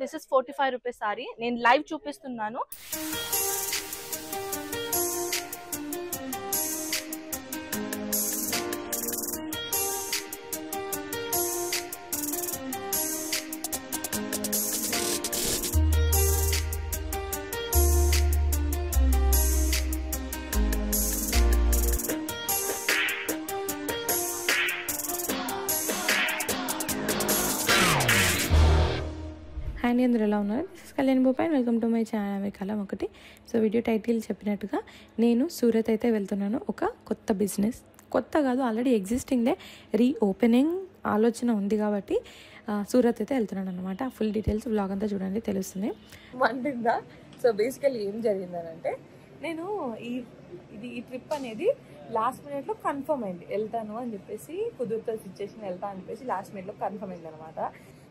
This is 45 rupees sorry. నేను live చూపిస్తున్నాను. Hi అందరూ ఎలా ఉన్నారు? This is Kalyan Bhupai, welcome to my channel మీ కలం ఒకటి. సో వీడియో టైటిల్ చెప్పినట్టుగా నేను సూరత్ అయితే వెళ్తున్నాను. ఒక కొత్త బిజినెస్, కొత్త కాదు ఆల్రెడీ ఎగ్జిస్టింగ్దే రీఓపెనింగ్ ఆలోచన ఉంది కాబట్టి సూరత్ అయితే వెళ్తున్నాను అనమాట. ఫుల్ డీటెయిల్స్ వ్లాగ్ అంతా చూడండి తెలుస్తుంది. మండిందా. సో బేసికల్లీ ఏం జరిగిందనంటే, నేను ఈ ట్రిప్ అనేది లాస్ట్ మినిట్లో కన్ఫర్మ్ అయింది. వెళ్తాను అని చెప్పేసి కుదురుతో సిచ్యువేషన్ వెళ్తా అని చెప్పేసి లాస్ట్ మినిట్లో కన్ఫర్మ్ అయింది అనమాట.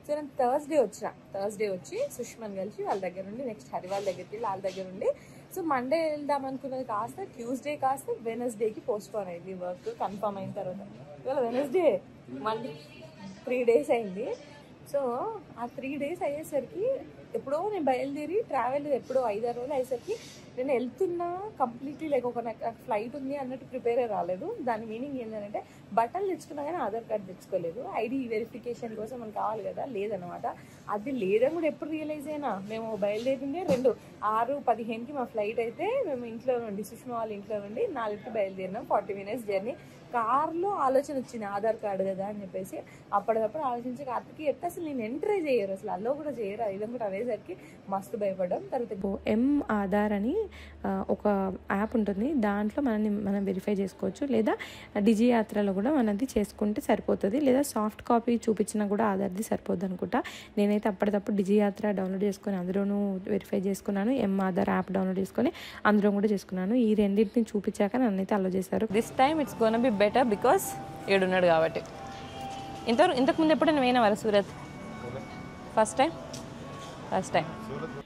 సో నేను థర్స్డే వచ్చి సుష్మన్ కలిసి వాళ్ళ దగ్గర నుండి నెక్స్ట్ హరివాల్ దగ్గరికి వాళ్ళ దగ్గర ఉండి, సో మండే వెళ్దాం అనుకున్నది కాస్త ట్యూస్డే కాస్త వెనస్డేకి పోస్ట్పోన్ అయింది. వర్క్ కన్ఫర్మ్ అయిన తర్వాత ఇవాళ వెనస్డే, మండే 3 days అయింది. సో ఆ 3 days అయ్యేసరికి ఎప్పుడో నేను బయలుదేరి ట్రావెల్ ఎప్పుడో 5-6 రోజులు అయ్యేసరికి నేను వెళ్తున్నా కంప్లీట్లీ లైక్ ఒక నాకు ఫ్లైట్ ఉంది అన్నట్టు ప్రిపేర్ రాలేదు. దాని మీనింగ్ ఏంటంటే బట్టలు తెచ్చుకున్నా కానీ ఆధార్ కార్డు తెచ్చుకోలేదు. ఐడి వెరిఫికేషన్ కోసం మనకు కావాలి కదా, లేదనమాట. అది లేదని కూడా ఎప్పుడు రియలైజ్ అయినా, మేము బయలుదేరిందే 6:15కి మా ఫ్లైట్ అయితే మేము ఇంట్లో నుండి సుష్మా వాళ్ళ ఇంట్లో నుండి 4కి బయలుదేరినాం. 40 minutes జర్నీ. కార్లో ఆలోచన వచ్చింది ఆధార్ కార్డు కదా అని చెప్పేసి అప్పటికప్పుడు ఆలోచించి కార్తీకి ఎట్లా అసలు నేను ఎంట్రీ చేయరు, అసలు అల్లో కూడా చేయరు, ఇదని కూడా అనేసరికి మస్తు భయపడ్డాం. తర్వాత ఆధార్ అని ఒక యాప్ ఉంటుంది, దాంట్లో మనం వెరిఫై చేసుకోవచ్చు. లేదా డిజి యాత్రలో కూడా మనది చేసుకుంటే సరిపోతుంది. లేదా సాఫ్ట్ కాపీ చూపించినా కూడా ఆధార్ది సరిపోద్ది అనుకుంటా. నేనైతే అప్పటికప్పుడు డిజి యాత్ర డౌన్లోడ్ చేసుకొని అందులోనూ వెరిఫై చేసుకున్నాను. ఆధార్ యాప్ డౌన్లోడ్ చేసుకొని అందులో కూడా చేసుకున్నాను. ఈ రెండింటిని చూపించాక నన్నైతే అలో చేశారు. This time it's gone be better because ఏడున్నాడు కాబట్టి. ఇంతకు ముందు ఎప్పుడైనా పోయినావారా సూరత్? First time.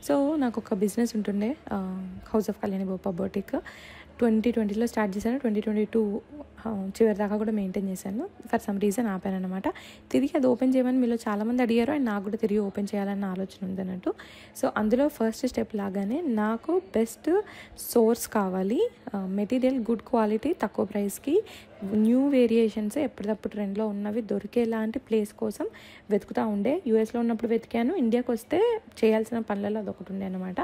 సో నాకు ఒక బిజినెస్ ఉంటుండే, house of Kalyani Bopa boutique. 2020లో స్టార్ట్ చేశాను. 2022 చివరి దాకా కూడా మెయింటైన్ చేశాను. ఫర్ సమ్ రీజన్ ఆపాను అనమాట. తిరిగి అది ఓపెన్ చేయమని మీలో చాలామంది అడిగారు, అండ్ నాకు కూడా తిరిగి ఓపెన్ చేయాలన్న ఆలోచన ఉందన్నట్టు. సో అందులో ఫస్ట్ స్టెప్ లాగానే నాకు బెస్ట్ సోర్స్ కావాలి, మెటీరియల్ గుడ్ క్వాలిటీ, తక్కువ ప్రైస్కి, న్యూ వేరియేషన్స్ ఎప్పటికప్పుడు ట్రెండ్లో ఉన్నవి దొరికేలాంటి ప్లేస్ కోసం వెతుకుతూ ఉండే. యూఎస్లో ఉన్నప్పుడు వెతికాను, ఇండియాకి వస్తే చేయాల్సిన పనులలో అదొకటి ఉండే అనమాట.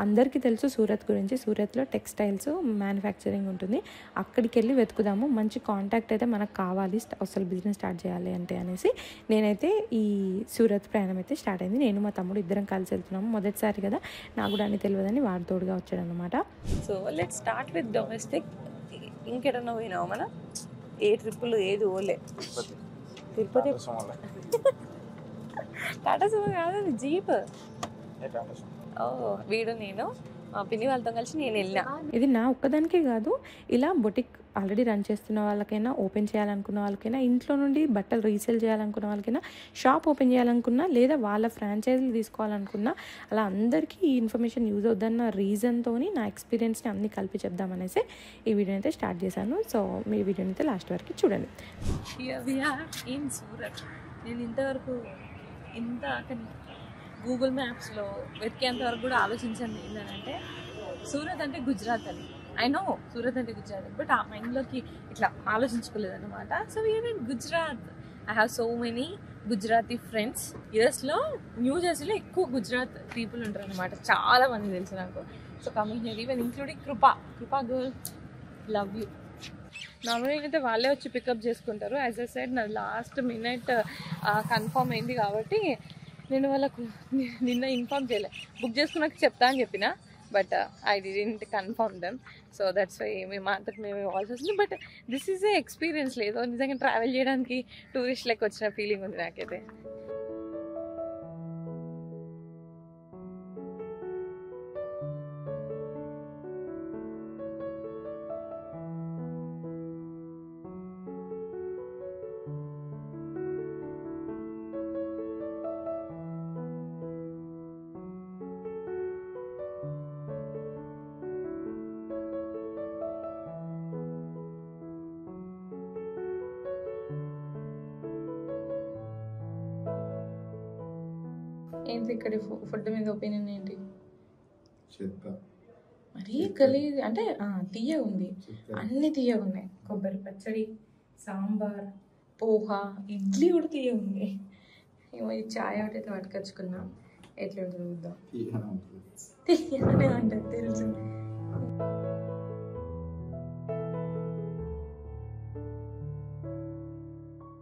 అందరికీ తెలుసు సూరత్ గురించి. సూరత్లో టెక్స్టైల్స్ మ్యానుఫ్యాక్చరింగ్ ఉంటుంది. అక్కడికి వెళ్ళి వెతుకుదాము, మంచి కాంటాక్ట్ అయితే మనకు కావాలి అసలు బిజినెస్ స్టార్ట్ చేయాలి అంటే అనేసి నేనైతే ఈ సూరత్ ప్రయాణం అయితే స్టార్ట్ అయింది. నేను మా తమ్ముడు ఇద్దరం కలిసి వెళ్తున్నాము. మొదటిసారి కదా, నాకు కూడా అన్ని తెలియదని వాడు తోడుగా వచ్చాడనమాట. So let's start with domestic. ఇంకెడన్నా పోయినావు మన? ఏ ట్రిప్పులు ఏది ఓలే? తిరుపతి. టాటా సుమో కాదు, జీప్. వీడు నేను పిన్ని వాళ్ళతో కలిసి నేను వెళ్ళినా. ఇది నా ఒక్కదానికే కాదు, ఇలా బొటిక్ ఆల్రెడీ రన్ చేస్తున్న వాళ్ళకైనా, ఓపెన్ చేయాలనుకున్న వాళ్ళకైనా, ఇంట్లో నుండి బట్టలు రీసేల్ చేయాలనుకున్న వాళ్ళకైనా, షాప్ ఓపెన్ చేయాలనుకున్నా, లేదా వాళ్ళ ఫ్రాంచైజీలు తీసుకోవాలనుకున్నా, అలా అందరికీ ఈ ఇన్ఫర్మేషన్ యూజ్ అవుద్దన్న రీజన్తో నా ఎక్స్పీరియన్స్ని అన్ని కలిపి చెప్దామనేసి ఈ వీడియోని అయితే స్టార్ట్ చేశాను. సో మీ వీడియోని అయితే లాస్ట్ వరకు చూడండి. ఇన్ సూరత్ నేను ఇంతవరకు గూగుల్ మ్యాప్స్లో వెతికేంత వరకు కూడా ఆలోచించండి ఏంటంటే, సూరత్ అంటే గుజరాత్ అని. ఐ నో సూరత్ అంటే గుజరాత్, బట్ ఆ మైండ్లోకి ఇట్లా ఆలోచించుకోలేదు అనమాట. So we are in Gujarat. I have so many Gujarati friends. యూఎస్లో న్యూ జెర్సీలో ఎక్కువ గుజరాత్ పీపుల్ ఉంటారు అనమాట, చాలా మంది తెలుసు నాకు. So coming here even including Krupa girl, love you. నార్మల్గా అయితే వాళ్ళే వచ్చి పికప్ చేసుకుంటారు. యాజ్ అ సైడ్ నా లాస్ట్ మినిట్ కన్ఫర్మ్ అయింది కాబట్టి నేను వాళ్ళకు నిన్న ఇన్ఫార్మ్ చేయలే. బుక్ చేసుకున్నాక చెప్తా అని చెప్పిన, but I didn't confirm them. So that's why మేము అంతకు మేము ఇవ్వాల్సి వస్తుంది. But this is a experience. లేదు నిజంగా ట్రావెల్ చేయడానికి టూరిస్ట్ లెక్క వచ్చిన ఫీలింగ్ ఉంది నాకైతే. ఏంటి ఇక్కడ ఫుడ్ మీద ఒపీనియన్ ఏంటి? చెత్త మరీ గలీజ్ అంటే తీయగా ఉంది, అన్ని తీయగా ఉన్నాయి. కొబ్బరి పచ్చడి, సాంబార్, పోహా, ఇడ్లీ కూడా తీయగా ఉంది. ఏమో ఈ చాయ్ ఒకటైతే పట్టుకొచ్చుకున్నాం, ఎట్లా చూద్దాం. తీయగానే ఉంటుంది తెలుసు.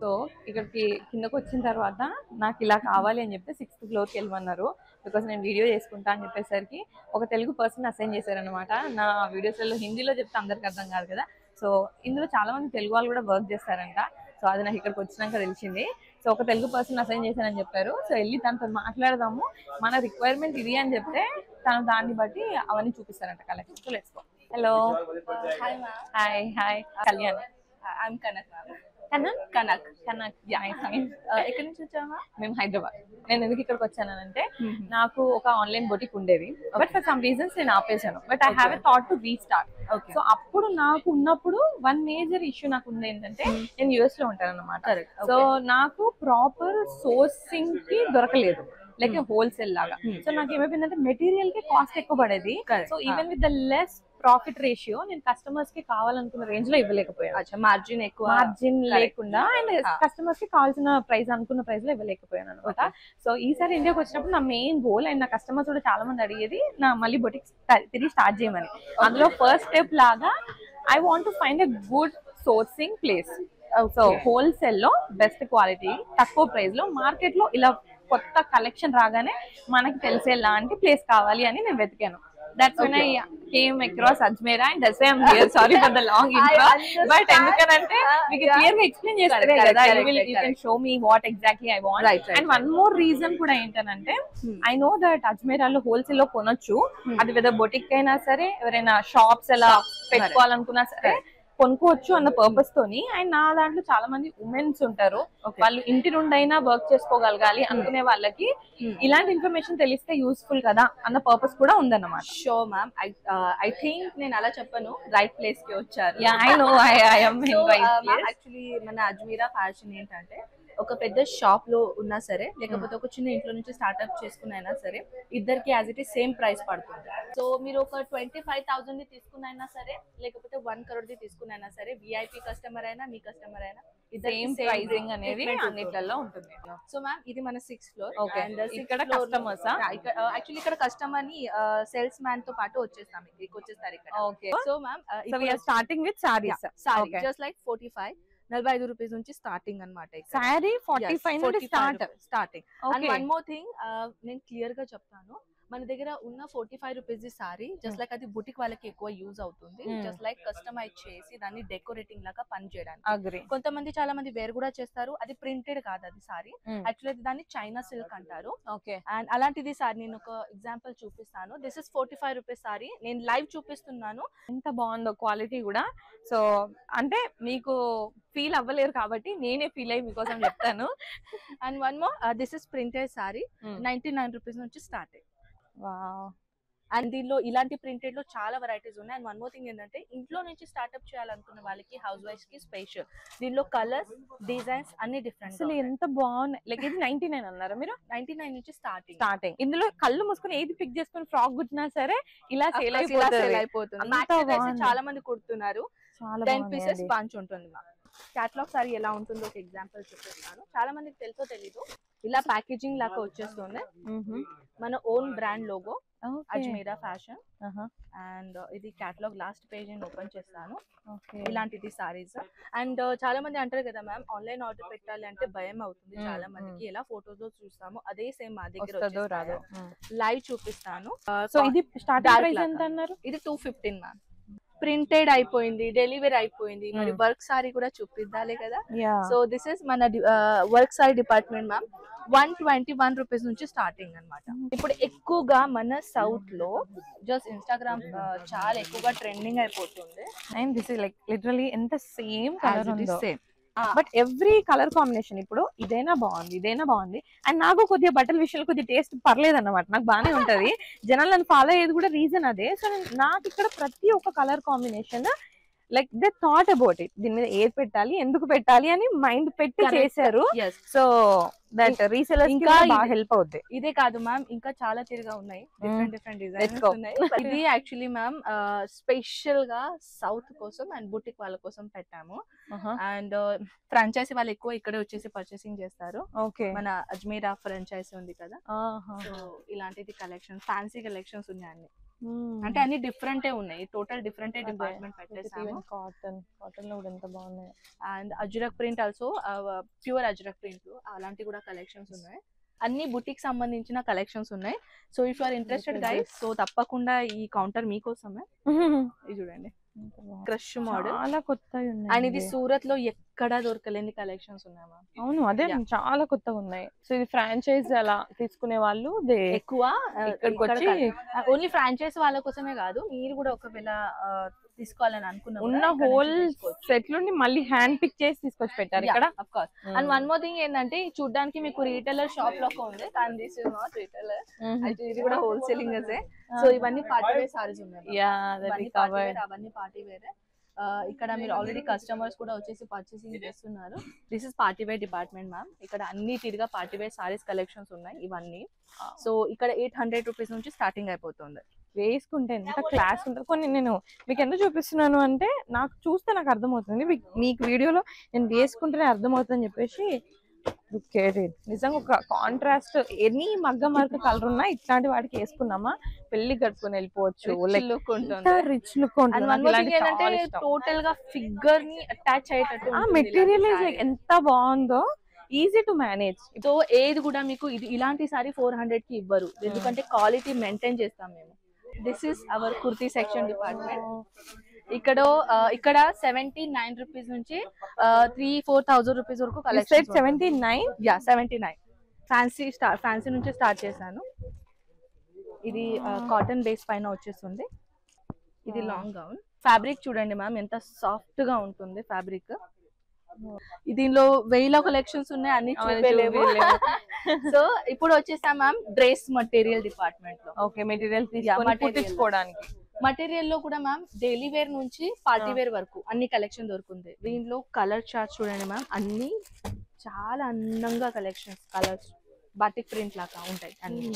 సో ఇక్కడికి కిందకు వచ్చిన తర్వాత నాకు ఇలా కావాలి అని చెప్తే 6th ఫ్లోర్కి వెళ్ళమన్నారు. బికాస్ నేను వీడియో చేసుకుంటా అని చెప్పేసరికి ఒక తెలుగు పర్సన్ అసైన్ చేశారనమాట. నా వీడియోస్లో హిందీలో చెప్తే అందరికి అర్థం కాదు కదా. సో ఇందులో చాలా మంది తెలుగు వాళ్ళు కూడా వర్క్ చేస్తారంట. సో అది నాకు ఇక్కడికి వచ్చినాక తెలిసింది. సో ఒక తెలుగు పర్సన్ అసైన్ చేశారని చెప్పారు. సో వెళ్ళి తనతో మాట్లాడదాము, మన రిక్వైర్మెంట్ ఇది అని చెప్తే తను దాన్ని బట్టి అవన్నీ చూపిస్తారంట collection. So let's go. Hello, hi ma'am. Hi. Hi Kalyan. I'm Kanak ma'am. Kanak. ఎక్కడి నుంచి వచ్చామా? మేము హైదరాబాద్. నేను ఎందుకు ఇక్కడికి వచ్చానంటే నాకు ఒక ఆన్లైన్ బొటిక్ ఉండేది, బట్ ఫర్ సమ్ రీజన్స్ నేను ఆపేసాను. But I have a thought to restart. So అప్పుడు నాకు ఉన్నప్పుడు వన్ మేజర్ ఇష్యూ నాకు ఉంది ఏంటంటే నేను యుఎస్ లో ఉంటాను అనమాట. సో నాకు ప్రాపర్ సోర్సింగ్ కి దొరకలేదు, లైక్ హోల్సేల్ లాగా. సో నాకు ఏమైపోయిందంటే మెటీరియల్ కి కాస్ట్ ఎక్కువ పడేది. So even with the less profit ratio నేను కస్టమర్స్ కి కావాలనుకున్న రేంజ్ లో ఇవ్వలేకపోయాను. మార్జిన్ లేకుండా అండ్ కస్టమర్స్ కి కావాల్సిన ప్రైస్ అనుకున్న ప్రైస్ లో ఇవ్వలేకపోయాను అనమాట. సో ఈసారి ఇండియాకి వచ్చినప్పుడు నా మెయిన్ గోల్ అండ్ నా కస్టమర్స్ కూడా చాలా మంది అడిగేది నా మళ్ళీ బొటిక్ తిరిగి స్టార్ట్ చేయమని. అందులో ఫస్ట్ స్టెప్ లాగా I want to find a good sourcing place. So wholesale లో బెస్ట్ క్వాలిటీ తక్కువ ప్రైస్ లో మార్కెట్ లో ఇలా కొత్త కలెక్షన్ రాగానే మనకి తెలిసే లాంటి ప్లేస్ కావాలి అని నేను వెతికాను. That's when I came across Ajmera and that's why I'm here. Sorry for the long intro. But ఎందుకంటే మీకు క్లియర్ గా ఎక్స్ప్లెయిన్ చేస్తారు కదా, you can show me what exactly I want. And one more reason కూడా ఏంటంటే I know that Ajmera లో wholesale లో కొనొచ్చు. అది వెదర్ బొటిక్ అయినా సరే, ఎవరైనా షాప్స్ ఎలా పెట్టుకోవాలనుకున్నా సరే కొనుక్కోవచ్చు అన్న పర్పస్ తోని. అండ్ నా దాంట్లో చాలా మంది ఉమెన్స్ ఉంటారు, వాళ్ళు ఇంటి నుండి అయినా వర్క్ చేసుకోగలగాలి అనుకునే వాళ్ళకి ఇలాంటి ఇన్ఫర్మేషన్ తెలిస్తే యూస్ఫుల్ కదా అన్న పర్పస్ కూడా ఉందన్నమాట. షో మ్యామ్, ఐ థింక్ నేను అలా చెప్పను, రైట్ ప్లేస్ కి వచ్చారు. యాక్చువల్లీ మన అజ్మీరా ఫ్యాషన్ ఏంటంటే ఒక పెద్ద షాప్ లో ఉన్నా సరే, లేకపోతే ఒక చిన్న ఇంట్లో నుంచి స్టార్ట్అప్ చేసుకున్నా సరే, ఇద్దరికి as it is same price పడుతుంది. సో మీరు ఒక 25,000 ది తీసుకున్నా సరే, లేకపోతే 1 crore ది తీసుకున్నా సరే, విఐపి కస్టమర్ అయినా మీ కస్టమర్ అయినా సేమ్ ప్రైసింగ్ అనేది అన్నిట్లలో ఉంటుంది. సో మ్యామ్ ఇది మన 6th ఫ్లోర్. ఇక్కడ కస్టమర్స్ యాక్చువల్లీ ఇక్కడ కస్టమర్ ని సేల్స్ మ్యాన్ తో పాటు వచ్చేస్తాం, ఇక్కడికి వచ్చేస్తారు ఇక్కడ. So ma'am starting with saris, just like 45 rupees నుంచి స్టార్టింగ్ అనమాట. సారీ 45 నుండి starting. And one more thing నేను క్లియర్ గా చెప్తాను, మన దగ్గర ఉన్న 45 రూపీస్ సారీ జస్ట్ లైక్ అది బుటిక్ వాళ్ళకి ఎక్కువ యూజ్ అవుతుంది. జస్ట్ లైక్ కస్టమైజ్ చేసి దాన్ని డెకరేటింగ్ లాగా పని చేయడానికి. కొంతమంది చాలా మంది వేర్ కూడా చేస్తారు, అది ప్రింటెడ్ కాదు అది సారీ, యాక్చువల్లీ దాన్ని చైనా సిల్క్ అంటారు. అండ్ అలాంటిది సారీ నేను ఒక ఎగ్జాంపుల్ చూపిస్తాను. దిస్ ఇస్ 45 రూపీస్ సారీ, నేను లైవ్ చూపిస్తున్నాను. ఎంత బాగుందో క్వాలిటీ కూడా. సో అంటే మీకు ఫీల్ అవ్వలేరు కాబట్టి నేనే ఫీల్ అయ్యి మీకోసం చెప్తాను. And one more, this is printed sorry, 99 rupees నుంచి స్టార్ట్. అండ్ దీనిలో ఇలాంటి ప్రింటెడ్ లో చాలా వెరైటీస్ ఉన్నాయి. అండ్ వన్ మోర్ థింగ్ ఏంటంటే ఇంట్లో నుంచి స్టార్ట్అప్ చేయాలనుకున్న వాళ్ళకి, హౌస్ వైఫ్ కి స్పెషల్. దీనిలో కలర్స్, డిజైన్స్ అన్ని డిఫరెంట్. అసలు ఎంత బాగున్నాయి. లైక్ ఇది 99 అన్నారా మీరు? 99 నుంచి స్టార్టింగ్. ఇందులో కళ్ళు మూసుకొని ఏది పిక్ చేసుకుని ఫ్రాక్ కుట్టినా సరే ఇలా సేల్ అయిపోతుంది. చాలా మంది కుడుతున్నారు. 10 పీసెస్ పంచ్ ఉంటుంది. క్యాటలాగ్ సారీ ఎలా ఉంటుందో ఒక ఎగ్జాంపుల్ చూపిస్తాను. చాలా మందికి తెలుసో తెలీదు, ఇలా ప్యాకేజింగ్ లాగా వచ్చేస్తుంది. మన own brand logo Ajmeera fashion. And ఇది క్యాటలాగ్ లాస్ట్ పేజ్ నేను ఓపెన్ చేస్తాను. ఇలాంటిది సారీస్. అండ్ చాలా మంది అంటారు కదా మ్యామ్, ఆన్లైన్ ఆర్డర్ పెట్టాలి అంటే భయం అవుతుంది చాలా మందికి. ఎలా ఫోటోస్ లో చూస్తాము అదే సేమ్ మా దగ్గర లైవ్ చూపిస్తాను. సో ఇది స్టార్టింగ్ ప్రైస్ ఎంత అన్నారు? ఇది 215 మ్యామ్. ప్రింటెడ్ అయిపోయింది, డెలివరీ అయిపోయింది, మరి వర్క్ సారీ కూడా చూపిద్దాలే కదా. సో దిస్ ఇస్ మన work sorry department ma'am. 121 rupees నుంచి స్టార్టింగ్ అనమాట. ఇప్పుడు ఎక్కువగా మన సౌత్ లో జస్ట్ ఇన్స్టాగ్రామ్ చాలా ఎక్కువగా ట్రెండింగ్ అయిపోతుంది. And this is like literally ఎంత సేమ్ కలర్ ఉందో, బట్ ఎవ్రీ కలర్ కాంబినేషన్ ఇప్పుడు ఇదైనా బాగుంది. అండ్ నాకు కొద్దిగా బట్టల విషయంలో కొద్దిగా టేస్ట్ పర్లేదు అన్నమాట, నాకు బాగానే ఉంటది. జనాలు నన్ను ఫాలో అయ్యేది కూడా రీజన్ అదే. సో నాకు ఇక్కడ ప్రతి ఒక్క colour combination like they thought about it, దీని మీద ఏది పెట్టాలి ఎందుకు పెట్టాలి అని మైండ్ పెట్టి చేశారు. సో దట్ రీసెలర్స్ ఇంకా బాగా హెల్ప్ అవుద్ది. ఇదే కాదు మ్యామ్, ఇంకా చాలా తిరిగా ఉన్నాయి, డిఫరెంట్ డిజైన్స్ ఉన్నాయి. ఇది యాక్చువల్లీ మ్యామ్ స్పెషల్ గా సౌత్ కోసం అండ్ బుటిక్ వాళ్ళ కోసం పెట్టాము. అండ్ ఫ్రాంచైజీ వాళ్ళు ఎక్కువ ఇక్కడే వచ్చేసి పర్చేసింగ్ చేస్తారు. ఓకే, మన అజ్మీరా ఫ్రాంచైజీ ఉంది కదా, ఇలాంటిది కలెక్షన్ ఫ్యాన్సీ కలెక్షన్స్ ఉన్నాయి అన్ని. అంటే అన్ని డిఫరెంట్ ఉన్నాయి, టోటల్ డిఫరెంట్ డిపార్ట్మెంట్ పెట్టేసాము. కాటన్ లో కూడా ఎంత బాగున్నాయి. And Ajrak print also, pure Ajrak print అలాంటి కూడా కలెక్షన్స్ ఉన్నాయి. అన్ని బుటిక్ సంబంధించిన కలెక్షన్స్ ఉన్నాయి. So if you are interested guys, so తప్పకుండా ఈ కౌంటర్ మీకోసమే. ఇది చూడండి, క్రష్ మోడల్ చాలా కొత్తగా ఉన్నాయి. అండ్ ఇది సూరత్ లో ఎక్కడా దొరకలేని కలెక్షన్స్ ఉన్నాయి మ్యామ్. అవును, అదే చాలా కొత్తగా ఉన్నాయి. సో ఇది ఫ్రాంచైజ్ అలా తీసుకునే వాళ్ళు ఎక్కువ ఓన్లీ ఫ్రాంచైజ్ వాళ్ళ కోసమే కాదు, మీరు కూడా ఒకవేళ తీసుకోవాలని అనుకున్నా ఉన్న హోల్ సెట్ నుండి మళ్ళీ హ్యాండ్ పిక్ చేసి తీసుకొచ్చి పెట్టారు ఇక్కడ. Of course. And one more thing ఏంటంటే, చూడడానికి మీకు రీటైలర్ షాప్ లో ఉంది, కానీ దిస్ ఇస్ నాట్ రీటైలర్, ఇది కూడా హోల్సేలింగ్ అదే. సో ఇవన్నీ పార్టీ వేర్ సారీస్ ఉన్నాయి, అవన్నీ పార్టీ వేరే. ఇక్కడ మీరు ఆల్రెడీ కస్టమర్స్ కూడా వచ్చేసి పర్చేసింగ్ చేస్తున్నారు. This is party wear department ma'am. ఇక్కడ అన్ని తిరిగా పార్టీ వేర్ సారీస్ కలెక్షన్స్ ఉన్నాయి ఇవన్నీ. సో ఇక్కడ 800 రూపీస్ నుంచి స్టార్టింగ్ అయిపోతుంది. వేసుకుంటే ఎంత క్లాస్ ఉంటుంది. కొన్ని నేను మీకు ఎందుకు చూపిస్తున్నాను అంటే, నాకు చూస్తే నాకు అర్థమవుతుంది, మీకు వీడియోలో నేను వేసుకుంటేనే అర్థమవుతుంది అని చెప్పేసి. నిజంగా ఒక కాంట్రాస్ట్, ఎనీ మగ్గం వర్క్ కలర్ ఉన్నా ఇట్లాంటి వాటికి వేసుకున్నామా పెళ్లి కట్టుకుని వెళ్ళిపోవచ్చు. రిచ్ లుక్ ఉంటుంది. టోటల్ గా ఫిగర్ ని అటాచ్ అయ్యేటట్టు మెటీరియల్ ఎంత బాగుందో, ఈజీ టు మేనేజ్. సో ఏది కూడా మీకు ఇది ఇలాంటి సారీ 400 కి ఇవ్వరు, ఎందుకంటే క్వాలిటీ మెయింటైన్ చేస్తాం మేము. This is our kurti section department. ఇక్కడ 79 రూపీస్ నుంచి 3,000-4,000 రూపీస్ వరకు కలెక్షన్. 79 ఫ్యాన్సీ నుంచి స్టార్ట్ చేశాను. ఇది కాటన్ బేస్ పైన వచ్చేస్తుంది. ఇది లాంగ్ గౌన్. ఫ్యాబ్రిక్ చూడండి మ్యామ్, ఎంత సాఫ్ట్ గా ఉంటుంది ఫ్యాబ్రిక్. దీనిలో 1000 కలెక్షన్స్ ఉన్నాయి, అన్ని చూపలేవు. సో ఇప్పుడు వచ్చేసా మ్యామ్ డ్రెస్ మటీరియల్ డిపార్ట్మెంట్ లో. ఓకే, మెటీరియల్ తీసుకోవడానికి. మటీరియల్ లో కూడా మ్యామ్ డైలీ వేర్ నుంచి పార్టీ వేర్ వరకు అన్ని కలెక్షన్ దొరుకుతుంది. దీనిలో కలర్ చార్ట్ చూడండి మ్యామ్, అన్ని చాలా అందంగా కలెక్షన్స్, కలర్స్ బాటిక్ ప్రింట్ లాగా ఉంటాయి అన్ని.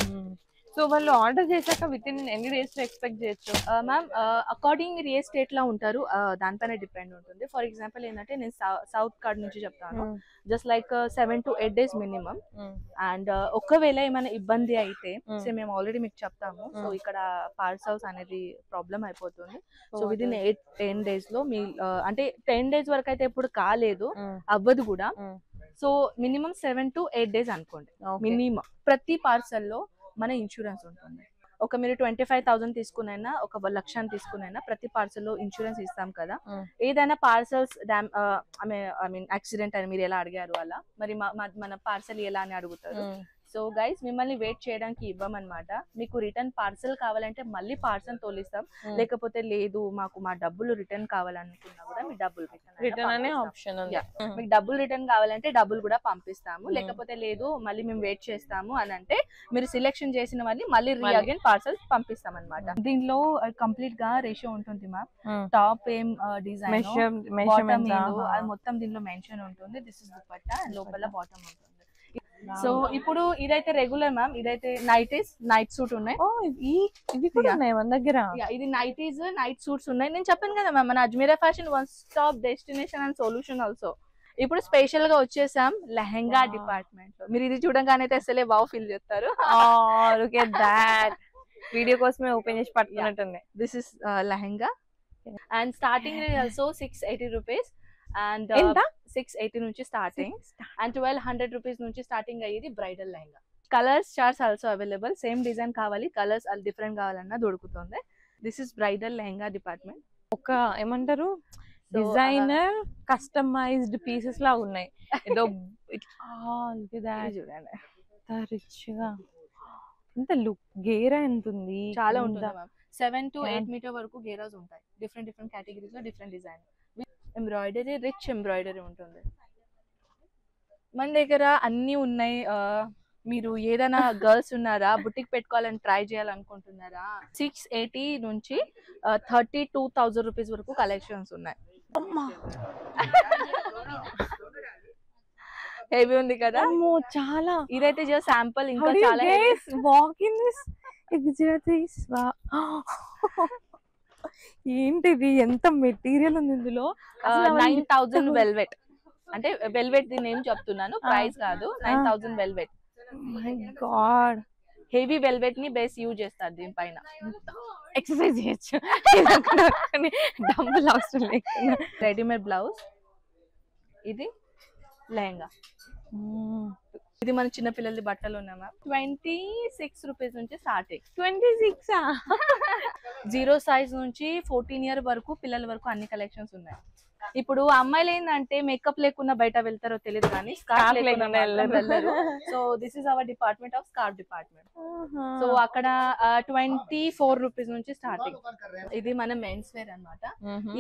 సో వాళ్ళు ఆర్డర్ చేశాక విత్ ఇన్ ఎన్ని డేస్ ఎక్స్పెక్ట్ చేయొచ్చు మ్యామ్? అకార్డింగ్ ఏ స్టేట్ లో ఉంటారు దానిపైన డిపెండ్ ఉంటుంది. ఫర్ ఎగ్జాంపుల్ ఏంటంటే, నేను సౌత్ కార్డ్ నుంచి చెప్తాను, just like 7 to 8 days minimum. And ఒకవేళ ఏమైనా ఇబ్బంది అయితే మేము ఆల్రెడీ మీకు చెప్తాము. సో ఇక్కడ పార్సల్స్ అనేది ప్రాబ్లం అయిపోతుంది. సో విదిన్ 8-10 days లో మీ అంటే 10 days వరకు అయితే ఎప్పుడు కాలేదు, అవ్వదు కూడా. సో మినిమం 7 to 8 days అనుకోండి మినిమం. ప్రతి పార్సల్లో మన ఇన్సూరెన్స్ ఉంటుంది. ఒక మీరు 25,000 తీసుకునైనా, ఒక 1,00,000 తీసుకునైనా ప్రతి పార్సల్ లో ఇన్సూరెన్స్ ఇస్తాం కదా. ఏదైనా పార్సల్స్ ఐ మీన్ యాక్సిడెంట్ అని మీరు ఎలా అడిగారు అలా, మరి మన పార్సల్ ఎలా అని అడుగుతారు. సో గైస్, మిమ్మల్ని వెయిట్ చేయడానికి ఇవ్వమన్నమాట. మీకు రిటర్న్ పార్సల్ కావాలంటే మళ్ళీ పార్సల్ తోలిస్తాం, లేకపోతే లేదు మాకు మా డబ్బులు రిటర్న్ కావాలనుకున్నా కూడా మీ డబ్బులు రిటర్న్ అనే ఆప్షన్ ఉంది. మీకు డబ్బులు రిటర్న్ కావాలంటే డబ్బులు కూడా పంపిస్తాము, లేకపోతే లేదు మళ్ళీ మేము వెయిట్ చేస్తాము అని అంటే మీరు సెలెక్షన్ చేసిన వాళ్ళని మళ్ళీ రీఅగైన్ పార్సల్ పంపిస్తాం అన్నమాట. దీనిలో కంప్లీట్ గా రేషియో ఉంటుంది మ్యామ్. టాప్ ఏం డిజైన్ అది మొత్తం దీనిలో మెన్షన్ ఉంటుంది. దిస్ ఇస్ దుపట్టా, లోపల బాటమ్ ఉంటుంది. సో ఇప్పుడు ఇదైతే రెగ్యులర్ మ్యామ్, ఇదైతే నైట్ సూట్ ఉన్నాయి. ఇవి కూడా ఉన్నాయి మన దగ్గర. ఇది నైటీస్, నైట్ సూట్స్ ఉన్నాయి. నేను చెప్పాను కదా మ్యామ్, మన Ajmera fashion one stop destination and solution also. ఇప్పుడు స్పెషల్ గా వచ్చేసాం లెహంగా డిపార్ట్మెంట్ లో. మీరు ఇది చూడగానే అసలే వావ్ ఫీల్ చేస్తారు. లుక్ ఎట్ దట్, వీడియో కోసమే ఓపెన్ చేసి పట్టుకున్నట్టుంది. This is lehenga and starting also 680 rupees. And 680 నుంచి స్టార్టింగ్, అండ్ 1200 రూపీస్ నుంచి స్టార్టింగ్ అయ్యేది bridal lehenga. Colours charts also available. Same design కావాలి, కలర్స్ డిఫరెంట్ కావాలన్నా దొరుకుతుంది. This is bridal lehenga department. ఒక ఏమంటారు, డిజైనర్ కస్టమైజ్డ్ పీసెస్ లా ఉన్నాయి. ఏదో చూడండి రిచ్ గా, ఇంత లుక్ గేరా ఎంత ఉంది. చాలా ఉంటుంది మ్యామ్. 7 to 8 మీటర్ వరకు గేరాస్ ఉంటాయి. డిఫరెంట్ కేటగిరీస్ లో different design. Embroidery, rich embroidery ఉంటుంది మన దగ్గర. అన్ని ఉన్నాయి. మీరు ఏదైనా గర్ల్స్ ఉన్నారా, బుటిక్ పెట్టుకోవాలని ట్రై చేయాలనుకుంటున్నారా? 680 నుంచి 32,000 రూపీస్ వరకు కలెక్షన్స్ ఉన్నాయి. హెవీ ఉంది కదా. చాలా. ఇదైతే జస్ట్ శాంపుల్, ఇంకా చాలా వాక్ ఇన్ దిస్ గుజరాతీస్. ఏంటిది, ఎంత మెటీరియల్ ఉంది ఇందులో. 9,000 వెల్వెట్, అంటే వెల్వెట్ దీని ఏం చెప్తున్నాను, ప్రైస్ కాదు. 9,000 velvet. My God, heavy velvet ని బేస్ యూజ్ చేస్తారు దీనిపైన. ఎక్సర్సైజ్ చేయొచ్చు, డంబుల్ అవసరం లేకుండా. రెడీమేడ్ బ్లౌజ్, ఇది లెహంగా. ఇది మన చిన్న పిల్లలది బట్టలు ఉన్నామా. 26 రూపీస్ నుంచి స్టార్టింగ్. 26 0 సైజ్ నుంచి 14 ఇయర్ వరకు పిల్లల వరకు అన్ని కలెక్షన్స్ ఉన్నాయి. ఇప్పుడు అమ్మాయిలు ఏంటంటే మేకప్ లేకుండా బయట వెళ్తారో తెలియదు కానీ స్కార్ఫ్ లేకుండా వెళ్ళరు. So this is our department of scarf department. So అక్కడ 24 రూపీస్ నుంచి స్టార్టింగ్. ఇది మన మెన్స్ వేర్ అన్నమాట.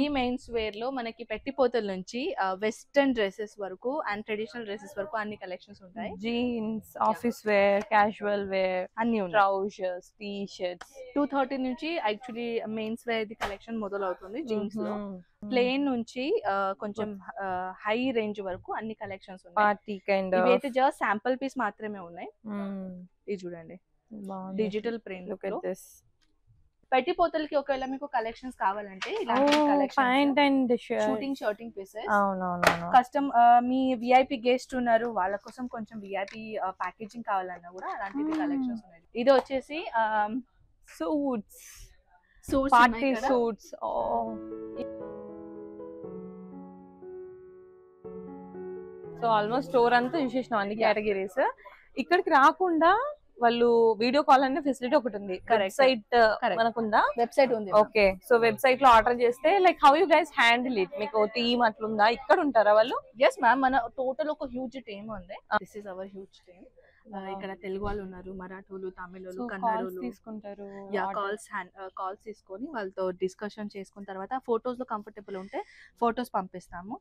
ఈ మెన్స్ వేర్ లో మనకి పెట్టిపోతల నుంచి వెస్టర్న్ డ్రెస్సెస్ వరకు అండ్ ట్రెడిషనల్ డ్రెస్సెస్ వరకు అన్ని కలెక్షన్స్ ఉంటాయి. Jeans, office wear, casual wear అన్ని ట్రౌజర్స్, టీ షర్ట్స్. 230 నుంచి actually men's wear the collection మొదలవుతుంది. జీన్స్ లో ప్లేన్ నుంచి కొంచెం హై రేంజ్ వరకు అన్ని కలెక్షన్స్ ఉన్నాయి. Party kind. ఇవైతే జస్ట్ శాంపుల్ పీస్ మాత్రమే ఉన్నాయి. ఇది చూడండి, డిజిటల్ ప్రింట్. పెట్టిపోతలకి ఒకవేళ మీకు కలెక్షన్స్ కావాలంటే ప్యాంట్ అండ్ షర్టింగ్ పీసెస్. అవునవును. కస్టమ్ మీ విఐపి గెస్ట్ ఉన్నారు, వాళ్ళ కోసం కొంచెం విఐపి ప్యాకేజింగ్ కావాలన్నా కూడా అలాంటివి కలెక్షన్స్ ఉన్నాయి. ఇది వచ్చేసి suits, party suits. So almost store అంతా చూసేసినాం, అన్ని కేటగిరీస్. ఇక్కడికి రాకుండా వాళ్ళు వీడియో కాల్ అనే ఫెసిలిటీ ఒకటి ఉంది. వెబ్సైట్ మనకుందా? వెబ్సైట్ ఉంది. ఓకే, సో వెబ్సైట్ లో ఆర్డర్ చేస్తే like how you guys handle it? మీకు టీమ్ అట్లుందా? ఇక్కడ ఉంటారా వాళ్ళు? ఎస్ మ్యామ్, మన టోటల్ ఒక హ్యూజ్ టీమ్ ఉంది. This is our huge team. ఇక్కడ తెలుగు వాళ్ళు ఉన్నారు, మరాఠోలు, తమిళోలు, కన్నడోలు తీసుకుంటారు. కాల్స్ తీసుకొని వాళ్ళతో డిస్కషన్ చేసుకున్న తర్వాత ఫొటోస్ లో కంఫర్టబుల్ ఉంటే ఫొటోస్ పంపిస్తాము.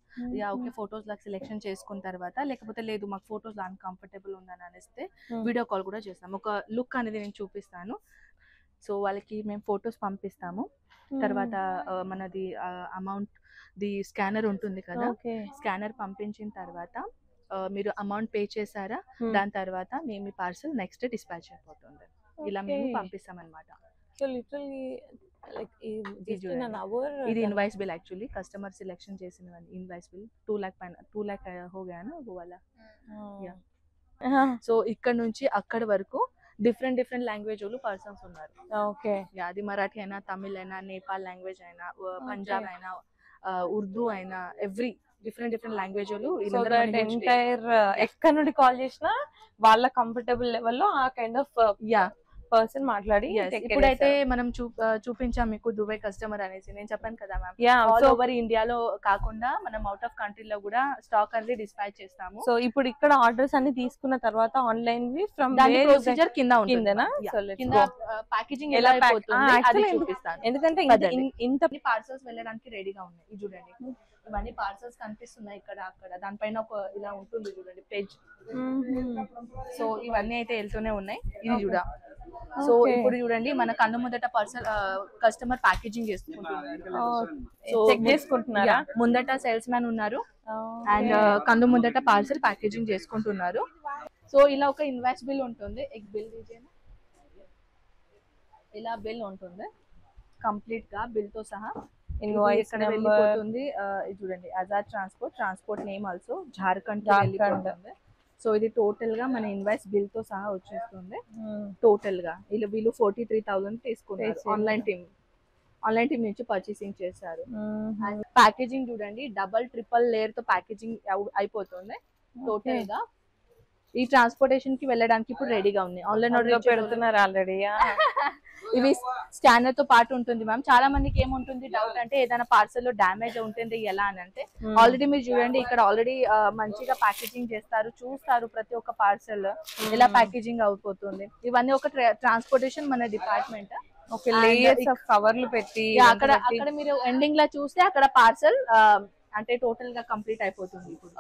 ఓకే, ఫొటోస్ లా సెలెక్షన్ చేసుకున్న తర్వాత, లేకపోతే లేదు మాకు ఫొటోస్ లో అన్కంఫర్టబుల్ ఉందని అనిస్తే వీడియో కాల్ కూడా చేస్తాము. ఒక లుక్ అనేది నేను చూపిస్తాను. సో వాళ్ళకి మేము ఫొటోస్ పంపిస్తాము. తర్వాత మనది అమౌంట్ ది స్కానర్ ఉంటుంది కదా, స్కానర్ పంపించిన తర్వాత మీరు అమౌంట్ పే చేశారా, దాని తర్వాత మేము పార్సల్ నెక్స్ట్ డే డిస్పాచ్ అయిపోతుంది. ఇలా మేము పంపిస్తాం అనమాట. ఇది invoice bill. Actually customer selection చేసిన ఇన్వాయిస్ బిల్ 2 लाख పైన 2 लाख हो गया ना वो वाला. సో ఇక్కడ నుంచి అక్కడ వరకు డిఫరెంట్ లాంగ్వేజ్ వాళ్ళు పర్సన్స్ ఉన్నారు. ఓకే, అది మరాఠీ అయినా, తమిళ్ అయినా, నేపాల్ లాంగ్వేజ్ అయినా, పంజాబ్ అయినా, ఉర్దూ అయినా, ఎవ్రీ డిఫరెంట్ లాంగ్వేజ్ వాళ్ళు ఎంటైర్ ఎక్కడ నుండి కాల్ చేసినా వాళ్ళ కంఫర్టబుల్ లెవెల్లో ఆ కైండ్ ఆఫ్ పర్సన్ మాట్లాడి. ఇప్పుడైతే మనం చూపించాం మీకు దుబాయ్ కస్టమర్ అనేసి, నేను చెప్పాను కదా మ్యామ్. ఆల్ ఓవర్ ఇండియాలో కాకుండా మనం అవుట్ ఆఫ్ కంట్రీలో కూడా స్టాక్ అనేది డిస్పాచ్ చేస్తాము. సో ఇప్పుడు ఇక్కడ ఆర్డర్స్ అన్ని తీసుకున్న తర్వాత ఆన్లైన్ ఫ్రమ్ ప్రొసీజర్ కింద ప్యాకేజింగ్ ఎలా అయిపోతుంది అది చూపిస్తాను. ఎందుకంటే ఇంత పార్సల్స్ వెళ్ళడానికి రెడీగా ఉన్నాయి. ఇది చూడండి, ఇవన్నీ పార్సల్స్ కనిపిస్తున్నాయి ఇక్కడ అక్కడ. దానిపైన ఒక ఇలా ఉంటుంది చూడండి పేజ్. సో ఇవన్నీ అయితే వెళ్తూనే ఉన్నాయి. ఇది చూడ. సో ఇప్పుడు చూడండి, మన కన్ను ముందట పార్సల్ కస్టమర్ ప్యాకేజింగ్ చేసుకుంటున్నారా. ముందట సేల్స్ మ్యాన్ ఉన్నారు అండ్ కన్ను ముందట పార్సల్ ప్యాకేజింగ్ చేసుకుంటున్నారు. సో ఇలా ఒక ఇన్వాయిస్ బిల్ ఉంటుంది. ఎగ్ బిల్ ఇలా బిల్ ఉంటుంది కంప్లీట్ గా, బిల్ తో సహా. ఇన్వాయిస్ వెళ్ళిపోతుంది. చూడండి, Azad transport name also Jharkhand వెళ్ళిపోతుంది. సో ఇది టోటల్ గా మన ఇన్వాయిస్ బిల్ తో సహా వచ్చేస్తుంది. టోటల్ గా వీళ్ళు 43,000 తీసుకున్నారు. ఆన్లైన్ టీమ్ నుంచి పర్చేసింగ్ చేశారు. ప్యాకేజింగ్ చూడండి, డబల్ ట్రిపుల్ లేయర్ తో ప్యాకేజింగ్ అయిపోతుంది టోటల్ గా. ఈ ట్రాన్స్పోర్టేషన్ కి వెళ్ళడానికి ఇప్పుడు రెడీగా ఉంది. ఆన్లైన్ ఆర్డర్ పెడుతున్నారు ఆల్రెడీ. ఇవి స్కానర్ తో పాటు ఉంటుంది మ్యామ్. చాలా మందికి ఏముంటుంది డౌట్ అంటే ఏదైనా పార్సల్ లో డ్యామేజ్ ఉంటుంది ఎలా అని అంటే, ఆల్రెడీ మీరు చూడండి ఇక్కడ ఆల్రెడీ మంచిగా ప్యాకేజింగ్ చేస్తారు, చూస్తారు ప్రతి ఒక్క పార్సల్ ఎలా ప్యాకేజింగ్ అయిపోతుంది. ఇవన్నీ ఒక ట్రాన్స్పోర్టేషన్ మన డిపార్ట్మెంట్. కవర్లు పెట్టి అక్కడ మీరు ఎండింగ్ లా చూస్తే అక్కడ పార్సల్ అంటే టోటల్ గా కంప్లీట్ అయిపోతుంది. ఇప్పుడు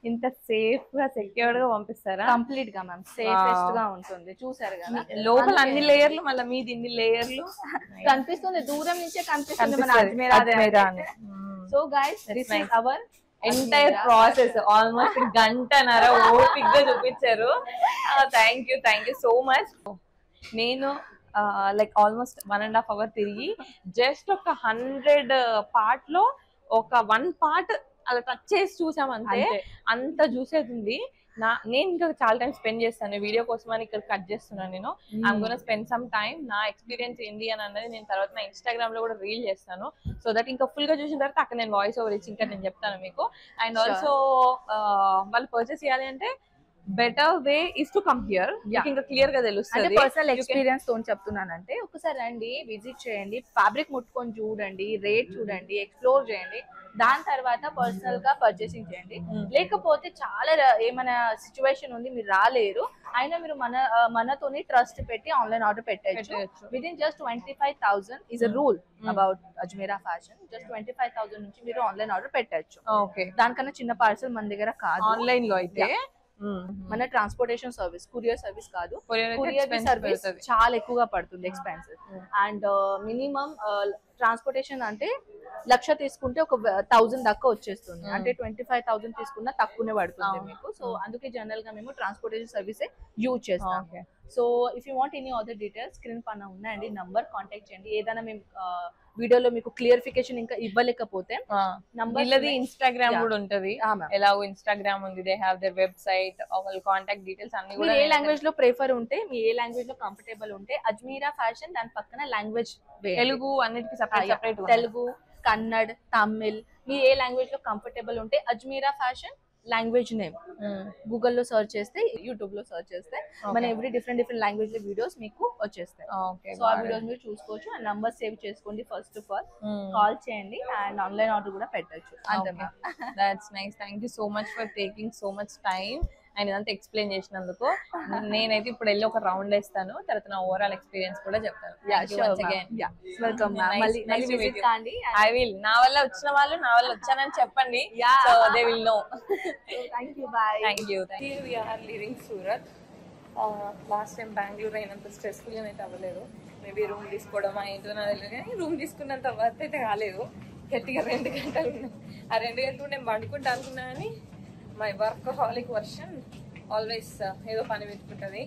ఇంత సేఫ్ గా సెక్యూర్డ్ గా పంపిస్తారా? కంప్లీట్ గా మ్యామ్ సేఫెస్ట్ గా ఉంటుంది. చూసారు కదా లోపల అన్ని లేయర్లు, మళ్ళీ మీది ఇన్ని లేయర్లు కనిపిస్తుంది, దూరం నుంచే కనిపిస్తుంది మన అజ్మీరా అని. So guys this is our entire process almost గంటన్నర ఓపిక్ గా చూపించారు. Thank you so much. నేను లైక్ ఆల్మోస్ట్ 1.5 hours తిరిగి జస్ట్ ఒక 100 part లో ఒక 1 part అలా టచ్ చేసి చూసామంటే అంత చూసేది. నేను ఇంకా చాలా టైం స్పెండ్ చేస్తాను వీడియో కోసం అని ఇక్కడ కట్ చేస్తున్నాను. నేను I'm gonna spend some time. నా ఎక్స్పీరియన్స్ ఏంటి అని అన్నది నేను తర్వాత నా ఇన్స్టాగ్రామ్ లో కూడా రీల్ చేస్తాను. సో దట్ ఇంకా ఫుల్ గా చూసిన తర్వాత అక్కడ నేను వాయిస్ ఓవర్ ఇచ్చి ఇంకా నేను చెప్తాను మీకు. అండ్ ఆల్సో వాళ్ళు పర్చేస్ చేయాలి అంటే better way is to come here. ఇంకా క్లియర్ గా తెలుస్తుంది. పర్సనల్ ఎక్స్పీరియన్స్ తో చెప్తున్నానంటే ఒకసారి రండి, విజిట్ చేయండి, ఫ్యాబ్రిక్ ముట్టుకొని చూడండి, రేట్ చూడండి, ఎక్స్ప్లోర్ చేయండి, దాని తర్వాత పర్సనల్ గా పర్చేసింగ్ చేయండి. లేకపోతే చాలా ఏమైనా సిచ్యువేషన్ ఉంది మీరు రాలేరు, అయినా మీరు మనతోని ట్రస్ట్ పెట్టి ఆన్లైన్ ఆర్డర్ పెట్టచ్చు. Within just 25,000 is a rule about Ajmeera fashion. Just 25,000 నుంచి మీరు ఆన్లైన్ ఆర్డర్ పెట్టచ్చు. దానికన్నా చిన్న పార్సల్ మన దగ్గర కాదు ఆన్లైన్ లో అయితే. మన ట్రాన్స్పోర్టేషన్ సర్వీస్, కొరియర్ సర్వీస్ కాదు, కొరియర్ సర్వీస్ చాలా ఎక్కువగా పడుతుంది ఎక్స్పెన్సివ్. అండ్ మినిమం ట్రాన్స్పోర్టేషన్ అంటే 1,00,000 తీసుకుంటే ఒక 1,000 దాకా వచ్చేస్తుంది. అంటే 25,000 తీసుకున్నా తక్కువనే పడుతుంది మీకు. సో అందుకే జనరల్ గా మేము ట్రాన్స్పోర్టేషన్ సర్వీసే యూజ్ చేస్తాం. So if you want any other details screen పైన ఉన్నాయండి, నంబర్ కాంటాక్ట్ చేయండి. ఏదైనా మేము వీడియోలో మీకు క్లియరిఫికేషన్ ఇంకా ఇవ్వలేకపోతే నంబర్ ఇన్స్టాగ్రామ్ కూడా ఉంటది. ఎలాగో ఇన్స్టాగ్రామ్ ఉంది, దే హావ్ దేర్ వెబ్సైట్, వాళ్ళ కాంటాక్ట్ డీటెయిల్స్ అన్ని కూడా. ఏ లాంగ్వేజ్ లో ప్రిఫర్ ఉంటే, మీ ఏ లాంగ్వేజ్ లో కంఫర్టబుల్ ఉంటే అజ్మీరా ఫ్యాషన్, దాని పక్కన లాంగ్వేజ్ తెలుగు అన్నిటికీ సెపరేట్, తెలుగు, కన్నడ్, తమిళ్, మీ ఏ లాంగ్వేజ్ లో కంఫర్టబుల్ ఉంటే అజ్మీరా ఫ్యాషన్ లాంగ్వేజ్ నేమ్ గూగుల్లో సర్చ్ చేస్తే, యూట్యూబ్ లో సర్చ్ చేస్తే మన ఎవ్రీ డిఫరెంట్ లాంగ్వేజ్ లో వీడియోస్ మీకు వచ్చేస్తాయి. సో ఆ వీడియోస్ మీరు చూసుకోవచ్చు. ఆ నంబర్ సేవ్ చేసుకోండి. ఫస్ట్ ఆఫ్ ఆల్ కాల్ చేయండి అండ్ ఆన్లైన్ ఆర్డర్ కూడా పెట్టచ్చు. అంతే ma'am. That's nice. Thank you so much for taking so much time and ఇదంతా ఎక్స్ప్లెయిన్ చేసినందుకు. నేనైతే ఇప్పుడు వెళ్ళి ఒక రౌండ్ వేస్తాను, తర్వాత నా ఓవరాల్ ఎక్స్పీరియన్స్ కూడా చెప్తాను. వెల్కమ్. I will. నా వల్ల వచ్చిన వాళ్ళు నా వల్ల వచ్చానని చెప్పండి. So they will know. Thank you. Bye. Thank you. We are living Surat. Last time Bengaluru అయినంత స్ట్రెస్ఫుల్ గా అయితే అవ్వలేదు. మేబీ రూమ్ తీసుకోవడం ఏంటో నాకు తెలియదు, కానీ రూమ్ తీసుకున్నంత వర్త్ అయితే కాలేదు. గట్టిగా 2 గంటలు ఉన్నాయి. ఆ 2 గంటలు నేను పండుకుంటా అనుకున్నా, కానీ మై వర్కహాలిక్ వర్షన్ ఆల్వేస్ ఏదో పని పెట్టుకుంటుంది,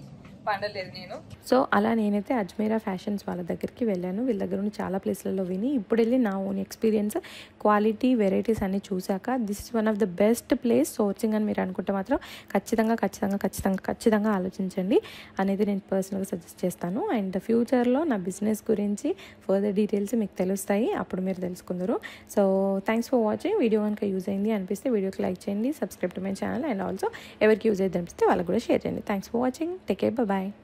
పండలేదు నేను. సో అలా నేనైతే అజ్మీరా ఫ్యాషన్స్ వాళ్ళ దగ్గరికి వెళ్ళాను. వీళ్ళ దగ్గర నుండి చాలా ప్లేస్లలో విని ఇప్పుడు వెళ్ళి నా ఓన్ ఎక్స్పీరియన్స్, క్వాలిటీ, వెరైటీస్ అన్ని చూసాక this is one of the best place sourcing అని మీరు అనుకుంటే మాత్రం ఖచ్చితంగా ఆలోచించండి అనేది నేను పర్సనల్గా సజెస్ట్ చేస్తాను. అండ్ ఫ్యూచర్లో నా బిజినెస్ గురించి ఫర్దర్ డీటెయిల్స్ మీకు తెలుస్తాయి, అప్పుడు మీరు తెలుసుకుందరు. So thanks for watching. Video కనుక యూజ్ అయింది అనిపిస్తే వీడియోకి లైక్ చేయండి, subscribe to my channel, and also ఎవరికి యూజ్ అయ్యింది అనిపిస్తే వాళ్ళకి కూడా షేర్ చేయండి. Thanks for watching. Take care. Bye.